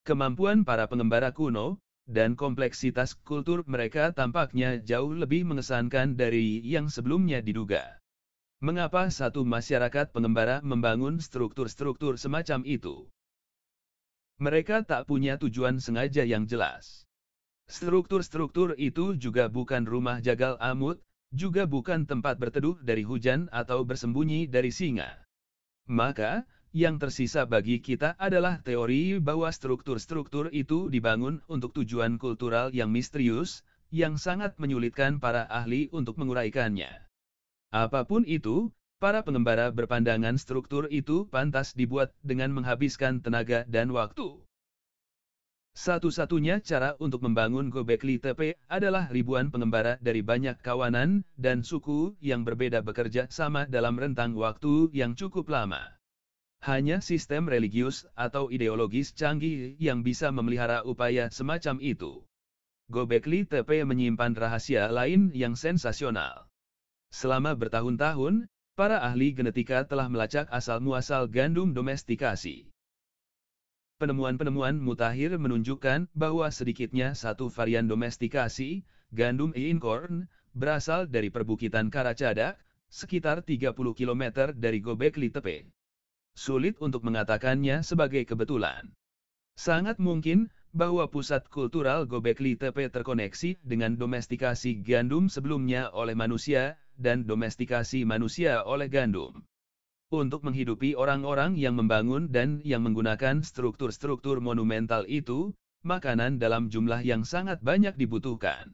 Kemampuan para pengembara kuno, dan kompleksitas kultur mereka tampaknya jauh lebih mengesankan dari yang sebelumnya diduga. Mengapa satu masyarakat pengembara membangun struktur-struktur semacam itu? Mereka tak punya tujuan sengaja yang jelas. Struktur-struktur itu juga bukan rumah jagal amut, juga bukan tempat berteduh dari hujan atau bersembunyi dari singa. Maka, yang tersisa bagi kita adalah teori bahwa struktur-struktur itu dibangun untuk tujuan kultural yang misterius, yang sangat menyulitkan para ahli untuk menguraikannya. Apapun itu, para pengembara berpandangan struktur itu pantas dibuat dengan menghabiskan tenaga dan waktu. Satu-satunya cara untuk membangun Göbekli Tepe adalah ribuan pengembara dari banyak kawanan dan suku yang berbeda bekerja sama dalam rentang waktu yang cukup lama. Hanya sistem religius atau ideologis canggih yang bisa memelihara upaya semacam itu. Göbekli Tepe menyimpan rahasia lain yang sensasional. Selama bertahun-tahun, para ahli genetika telah melacak asal-muasal gandum domestikasi. Penemuan-penemuan mutakhir menunjukkan bahwa sedikitnya satu varian domestikasi, gandum einkorn, berasal dari perbukitan Karacadak, sekitar 30 km dari Göbekli Tepe. Sulit untuk mengatakannya sebagai kebetulan. Sangat mungkin bahwa pusat kultural Göbekli Tepe terkoneksi dengan domestikasi gandum sebelumnya oleh manusia, dan domestikasi manusia oleh gandum. Untuk menghidupi orang-orang yang membangun dan yang menggunakan struktur-struktur monumental itu, makanan dalam jumlah yang sangat banyak dibutuhkan.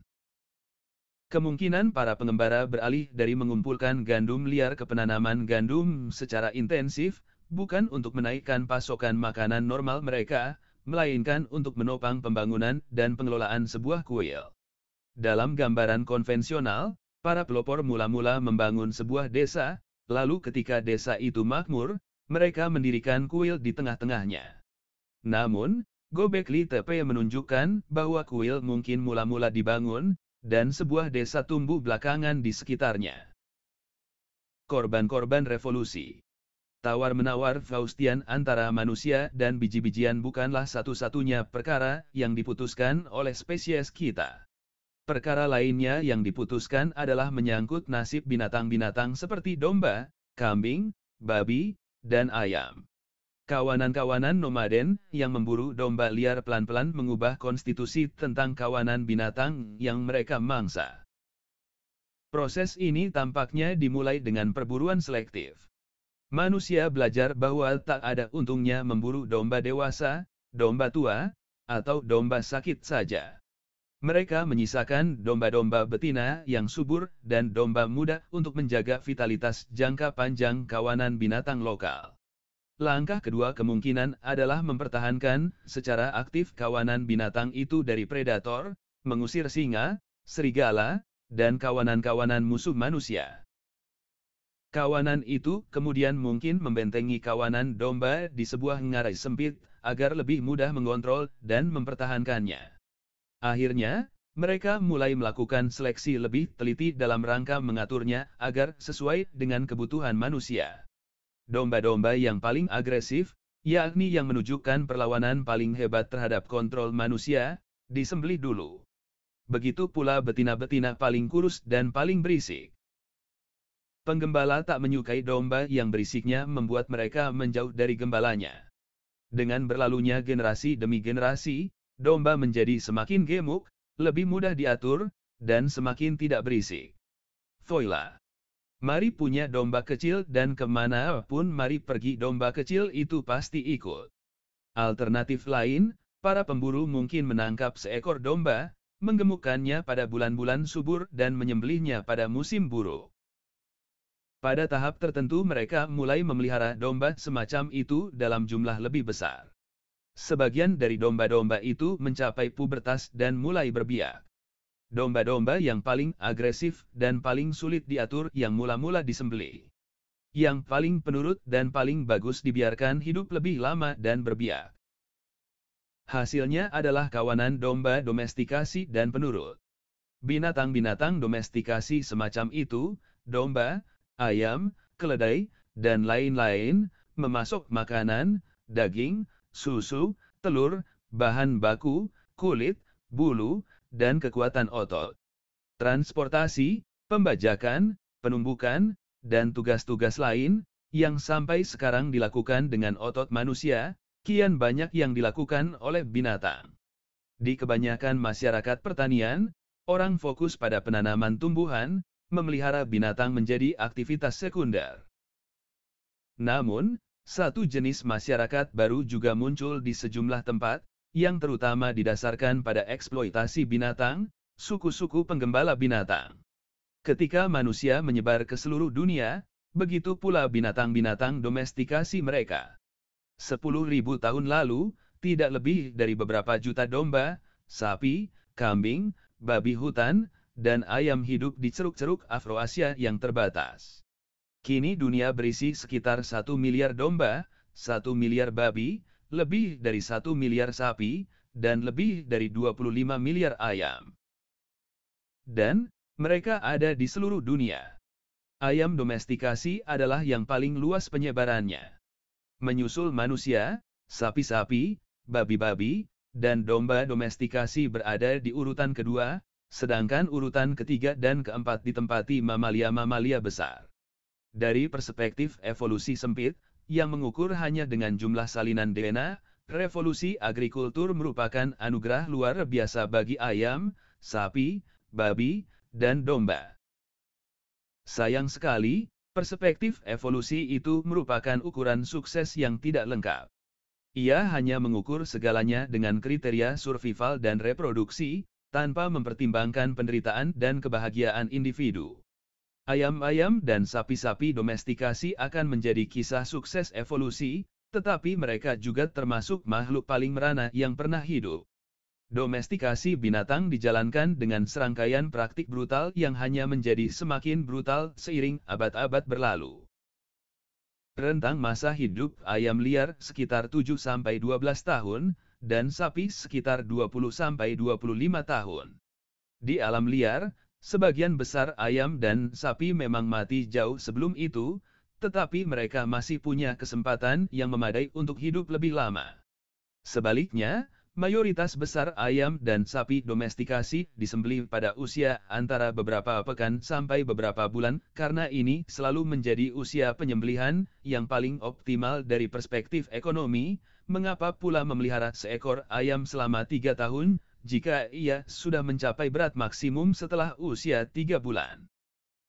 Kemungkinan para pengembara beralih dari mengumpulkan gandum liar ke penanaman gandum secara intensif, bukan untuk menaikkan pasokan makanan normal mereka, melainkan untuk menopang pembangunan dan pengelolaan sebuah kuil. Dalam gambaran konvensional, para pelopor mula-mula membangun sebuah desa, lalu ketika desa itu makmur, mereka mendirikan kuil di tengah-tengahnya. Namun, Göbekli Tepe menunjukkan bahwa kuil mungkin mula-mula dibangun, dan sebuah desa tumbuh belakangan di sekitarnya. Korban-korban revolusi. Tawar-menawar Faustian antara manusia dan biji-bijian bukanlah satu-satunya perkara yang diputuskan oleh spesies kita. Perkara lainnya yang diputuskan adalah menyangkut nasib binatang-binatang seperti domba, kambing, babi, dan ayam. Kawanan-kawanan nomaden yang memburu domba liar pelan-pelan mengubah konstitusi tentang kawanan binatang yang mereka mangsa. Proses ini tampaknya dimulai dengan perburuan selektif. Manusia belajar bahwa tak ada untungnya memburu domba dewasa, domba tua, atau domba sakit saja. Mereka menyisakan domba-domba betina yang subur dan domba muda untuk menjaga vitalitas jangka panjang kawanan binatang lokal. langkah kedua kemungkinan adalah mempertahankan secara aktif kawanan binatang itu dari predator, mengusir singa, serigala, dan kawanan-kawanan musuh manusia. Kawanan itu kemudian mungkin membentengi kawanan domba di sebuah ngarai sempit, agar lebih mudah mengontrol dan mempertahankannya. Akhirnya, mereka mulai melakukan seleksi lebih teliti dalam rangka mengaturnya agar sesuai dengan kebutuhan manusia. Domba-domba yang paling agresif, yakni yang menunjukkan perlawanan paling hebat terhadap kontrol manusia, disembelih dulu. Begitu pula betina-betina paling kurus dan paling berisik. Penggembala tak menyukai domba yang berisiknya membuat mereka menjauh dari gembalanya. Dengan berlalunya generasi demi generasi, domba menjadi semakin gemuk, lebih mudah diatur, dan semakin tidak berisik. Voila! Mari punya domba kecil dan kemana pun mari pergi domba kecil itu pasti ikut. Alternatif lain, para pemburu mungkin menangkap seekor domba, menggemukkannya pada bulan-bulan subur dan menyembelihnya pada musim buruk. Pada tahap tertentu mereka mulai memelihara domba semacam itu dalam jumlah lebih besar. Sebagian dari domba-domba itu mencapai pubertas dan mulai berbiak. Domba-domba yang paling agresif dan paling sulit diatur yang mula-mula disembelih. Yang paling penurut dan paling bagus dibiarkan hidup lebih lama dan berbiak. Hasilnya adalah kawanan domba domestikasi dan penurut. Binatang-binatang domestikasi semacam itu, domba, ayam, keledai, dan lain-lain, memasok makanan, daging, susu, telur, bahan baku, kulit, bulu, dan kekuatan otot. Transportasi, pembajakan, penumbukan, dan tugas-tugas lain, yang sampai sekarang dilakukan dengan otot manusia, kian banyak yang dilakukan oleh binatang. Di kebanyakan masyarakat pertanian, orang fokus pada penanaman tumbuhan, memelihara binatang menjadi aktivitas sekunder. Namun, satu jenis masyarakat baru juga muncul di sejumlah tempat, yang terutama didasarkan pada eksploitasi binatang, suku-suku penggembala binatang. Ketika manusia menyebar ke seluruh dunia, begitu pula binatang-binatang domestikasi mereka. 10.000 tahun lalu, tidak lebih dari beberapa juta domba, sapi, kambing, babi hutan, dan ayam hidup di ceruk-ceruk Afroasia yang terbatas. Kini dunia berisi sekitar 1 miliar domba, 1 miliar babi, lebih dari 1 miliar sapi, dan lebih dari 25 miliar ayam. Dan, mereka ada di seluruh dunia. Ayam domestikasi adalah yang paling luas penyebarannya. Menyusul manusia, sapi-sapi, babi-babi, dan domba domestikasi berada di urutan kedua, sedangkan urutan ketiga dan keempat ditempati mamalia-mamalia besar. Dari perspektif evolusi sempit, yang mengukur hanya dengan jumlah salinan DNA, revolusi agrikultur merupakan anugerah luar biasa bagi ayam, sapi, babi, dan domba. Sayang sekali, perspektif evolusi itu merupakan ukuran sukses yang tidak lengkap. Ia hanya mengukur segalanya dengan kriteria survival dan reproduksi, tanpa mempertimbangkan penderitaan dan kebahagiaan individu. Ayam-ayam dan sapi-sapi domestikasi akan menjadi kisah sukses evolusi, tetapi mereka juga termasuk makhluk paling merana yang pernah hidup. Domestikasi binatang dijalankan dengan serangkaian praktik brutal yang hanya menjadi semakin brutal seiring abad-abad berlalu. Rentang masa hidup ayam liar sekitar 7-12 tahun, dan sapi sekitar 20-25 tahun. Di alam liar, sebagian besar ayam dan sapi memang mati jauh sebelum itu, tetapi mereka masih punya kesempatan yang memadai untuk hidup lebih lama. Sebaliknya, mayoritas besar ayam dan sapi domestikasi disembelih pada usia antara beberapa pekan sampai beberapa bulan, karena ini selalu menjadi usia penyembelihan yang paling optimal dari perspektif ekonomi. Mengapa pula memelihara seekor ayam selama 3 tahun, jika ia sudah mencapai berat maksimum setelah usia 3 bulan?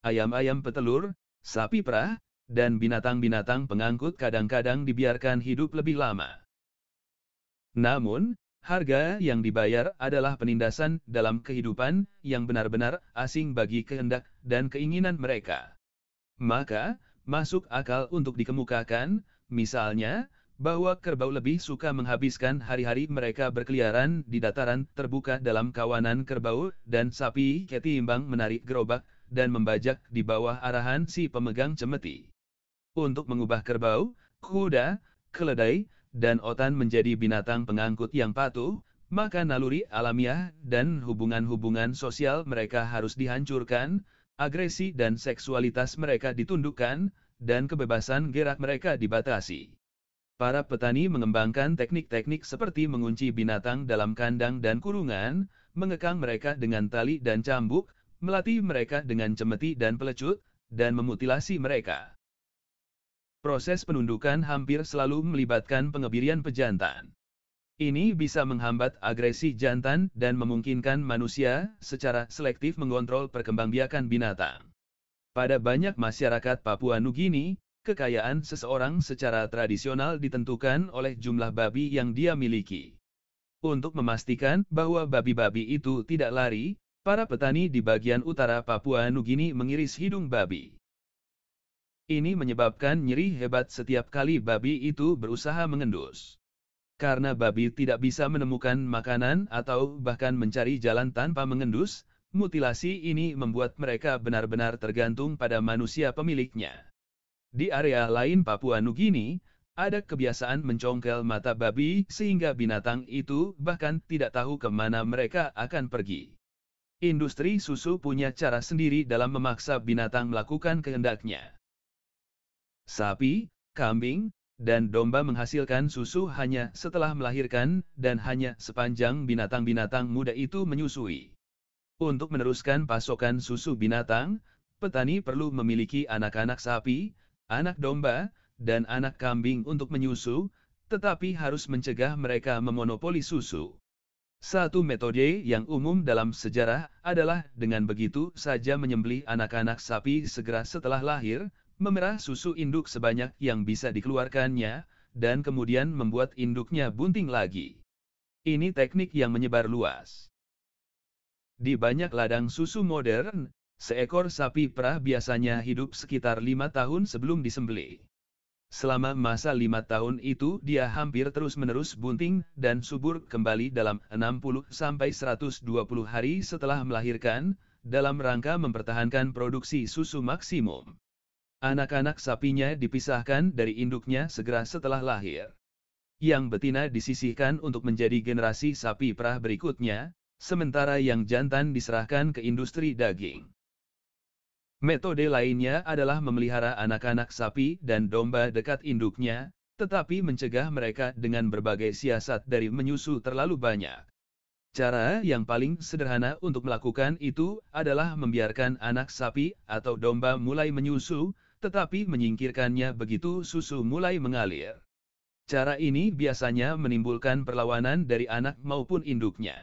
Ayam-ayam petelur, sapi perah, dan binatang-binatang pengangkut kadang-kadang dibiarkan hidup lebih lama. Namun, harga yang dibayar adalah penindasan dalam kehidupan yang benar-benar asing bagi kehendak dan keinginan mereka. Maka, masuk akal untuk dikemukakan, misalnya, bahwa kerbau lebih suka menghabiskan hari-hari mereka berkeliaran di dataran terbuka dalam kawanan kerbau dan sapi ketimbang menarik gerobak dan membajak di bawah arahan si pemegang cemeti. Untuk mengubah kerbau, kuda, keledai, dan otan menjadi binatang pengangkut yang patuh, maka naluri alamiah dan hubungan-hubungan sosial mereka harus dihancurkan, agresi dan seksualitas mereka ditundukkan, dan kebebasan gerak mereka dibatasi. Para petani mengembangkan teknik-teknik seperti mengunci binatang dalam kandang dan kurungan, mengekang mereka dengan tali dan cambuk, melatih mereka dengan cemeti dan pelecut, dan memutilasi mereka. Proses penundukan hampir selalu melibatkan pengebirian pejantan. Ini bisa menghambat agresi jantan dan memungkinkan manusia secara selektif mengontrol perkembangbiakan binatang. Pada banyak masyarakat Papua Nugini, kekayaan seseorang secara tradisional ditentukan oleh jumlah babi yang dia miliki. Untuk memastikan bahwa babi-babi itu tidak lari, para petani di bagian utara Papua Nugini mengiris hidung babi. Ini menyebabkan nyeri hebat setiap kali babi itu berusaha mengendus. Karena babi tidak bisa menemukan makanan atau bahkan mencari jalan tanpa mengendus, mutilasi ini membuat mereka benar-benar tergantung pada manusia pemiliknya. Di area lain Papua Nugini, ada kebiasaan mencongkel mata babi sehingga binatang itu bahkan tidak tahu kemana mereka akan pergi. Industri susu punya cara sendiri dalam memaksa binatang melakukan kehendaknya. Sapi, kambing, dan domba menghasilkan susu hanya setelah melahirkan dan hanya sepanjang binatang-binatang muda itu menyusui. Untuk meneruskan pasokan susu binatang, petani perlu memiliki anak-anak sapi, anak domba, dan anak kambing untuk menyusu, tetapi harus mencegah mereka memonopoli susu. Satu metode yang umum dalam sejarah adalah dengan begitu saja menyembelih anak-anak sapi segera setelah lahir, memerah susu induk sebanyak yang bisa dikeluarkannya, dan kemudian membuat induknya bunting lagi. Ini teknik yang menyebar luas. Di banyak ladang susu modern, seekor sapi perah biasanya hidup sekitar 5 tahun sebelum disembelih. Selama masa 5 tahun itu dia hampir terus-menerus bunting dan subur kembali dalam 60-120 hari setelah melahirkan, dalam rangka mempertahankan produksi susu maksimum. Anak-anak sapinya dipisahkan dari induknya segera setelah lahir. Yang betina disisihkan untuk menjadi generasi sapi perah berikutnya, sementara yang jantan diserahkan ke industri daging. Metode lainnya adalah memelihara anak-anak sapi dan domba dekat induknya, tetapi mencegah mereka dengan berbagai siasat dari menyusu terlalu banyak. Cara yang paling sederhana untuk melakukan itu adalah membiarkan anak sapi atau domba mulai menyusu, tetapi menyingkirkannya begitu susu mulai mengalir. Cara ini biasanya menimbulkan perlawanan dari anak maupun induknya.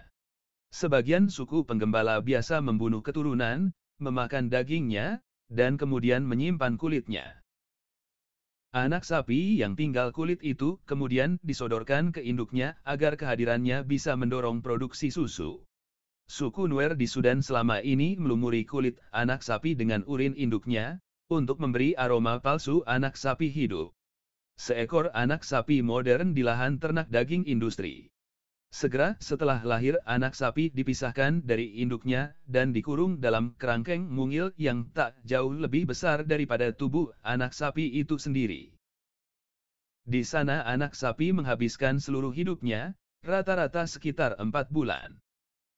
Sebagian suku penggembala biasa membunuh keturunan, memakan dagingnya, dan kemudian menyimpan kulitnya. Anak sapi yang tinggal kulit itu kemudian disodorkan ke induknya agar kehadirannya bisa mendorong produksi susu. Suku Nuer di Sudan selama ini melumuri kulit anak sapi dengan urin induknya, untuk memberi aroma palsu anak sapi hidup. Seekor anak sapi modern di lahan ternak daging industri. Segera setelah lahir anak sapi dipisahkan dari induknya dan dikurung dalam kerangkeng mungil yang tak jauh lebih besar daripada tubuh anak sapi itu sendiri. Di sana anak sapi menghabiskan seluruh hidupnya, rata-rata sekitar 4 bulan.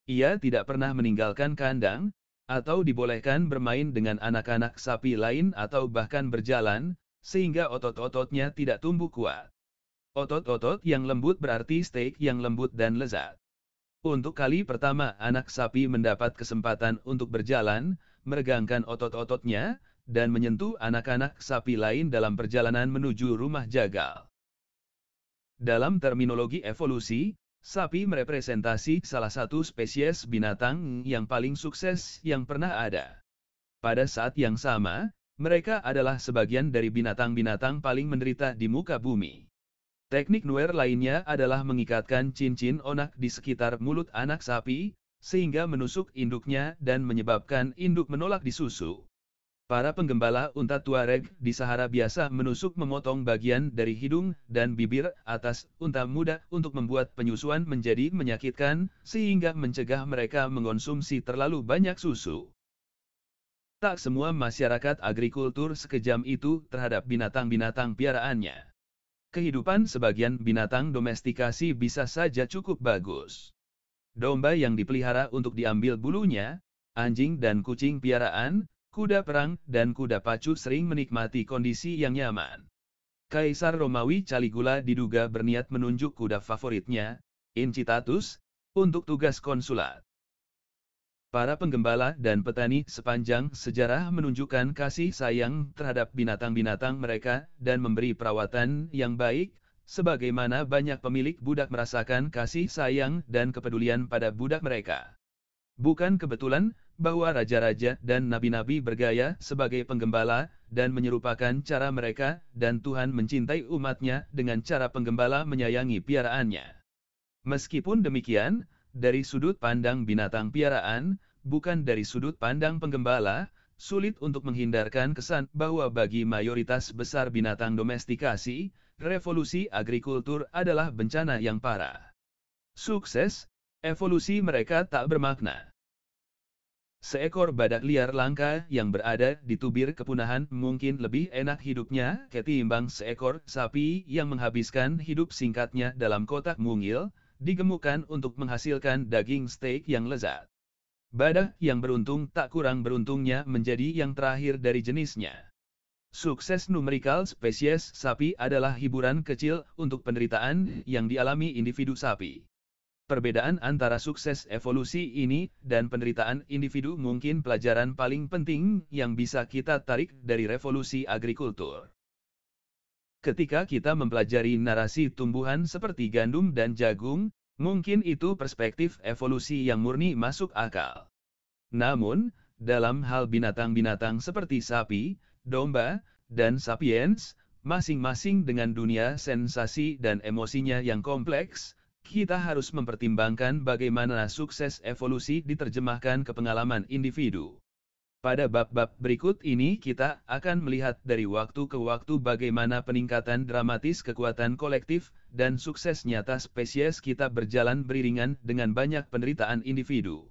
Ia tidak pernah meninggalkan kandang, atau dibolehkan bermain dengan anak-anak sapi lain atau bahkan berjalan, sehingga otot-ototnya tidak tumbuh kuat. Otot-otot yang lembut berarti steak yang lembut dan lezat. Untuk kali pertama anak sapi mendapat kesempatan untuk berjalan, meregangkan otot-ototnya, dan menyentuh anak-anak sapi lain dalam perjalanan menuju rumah jagal. Dalam terminologi evolusi, sapi merepresentasi salah satu spesies binatang yang paling sukses yang pernah ada. Pada saat yang sama, mereka adalah sebagian dari binatang-binatang paling menderita di muka bumi. Teknik Nuer lainnya adalah mengikatkan cincin onak di sekitar mulut anak sapi, sehingga menusuk induknya dan menyebabkan induk menolak disusu. Para penggembala unta Tuareg di Sahara biasa menusuk memotong bagian dari hidung dan bibir atas unta muda untuk membuat penyusuan menjadi menyakitkan, sehingga mencegah mereka mengonsumsi terlalu banyak susu. Tak semua masyarakat agrikultur sekejam itu terhadap binatang-binatang piaraannya. Kehidupan sebagian binatang domestikasi bisa saja cukup bagus. Domba yang dipelihara untuk diambil bulunya, anjing dan kucing piaraan, kuda perang, dan kuda pacu sering menikmati kondisi yang nyaman. Kaisar Romawi Caligula diduga berniat menunjuk kuda favoritnya, Incitatus, untuk tugas konsulat. Para penggembala dan petani sepanjang sejarah menunjukkan kasih sayang terhadap binatang-binatang mereka dan memberi perawatan yang baik, sebagaimana banyak pemilik budak merasakan kasih sayang dan kepedulian pada budak mereka. Bukan kebetulan bahwa raja-raja dan nabi-nabi bergaya sebagai penggembala dan menyerupakan cara mereka, dan Tuhan mencintai umatnya dengan cara penggembala menyayangi piaraannya. Meskipun demikian, dari sudut pandang binatang piaraan, bukan dari sudut pandang penggembala, sulit untuk menghindarkan kesan bahwa bagi mayoritas besar binatang domestikasi, revolusi agrikultur adalah bencana yang parah. Sukses, evolusi mereka tak bermakna. Seekor badak liar langka yang berada di tubir kepunahan mungkin lebih enak hidupnya ketimbang seekor sapi yang menghabiskan hidup singkatnya dalam kotak mungil, digemukkan untuk menghasilkan daging steak yang lezat. Badak yang beruntung tak kurang beruntungnya menjadi yang terakhir dari jenisnya. Sukses numerikal spesies sapi adalah hiburan kecil untuk penderitaan yang dialami individu sapi. Perbedaan antara sukses evolusi ini dan penderitaan individu mungkin pelajaran paling penting yang bisa kita tarik dari revolusi agrikultur. Ketika kita mempelajari narasi tumbuhan seperti gandum dan jagung, mungkin itu perspektif evolusi yang murni masuk akal. Namun, dalam hal binatang-binatang seperti sapi, domba, dan sapiens, masing-masing dengan dunia sensasi dan emosinya yang kompleks, kita harus mempertimbangkan bagaimana sukses evolusi diterjemahkan ke pengalaman individu. Pada bab-bab berikut ini kita akan melihat dari waktu ke waktu bagaimana peningkatan dramatis kekuatan kolektif dan sukses nyata spesies kita berjalan beriringan dengan banyak penderitaan individu.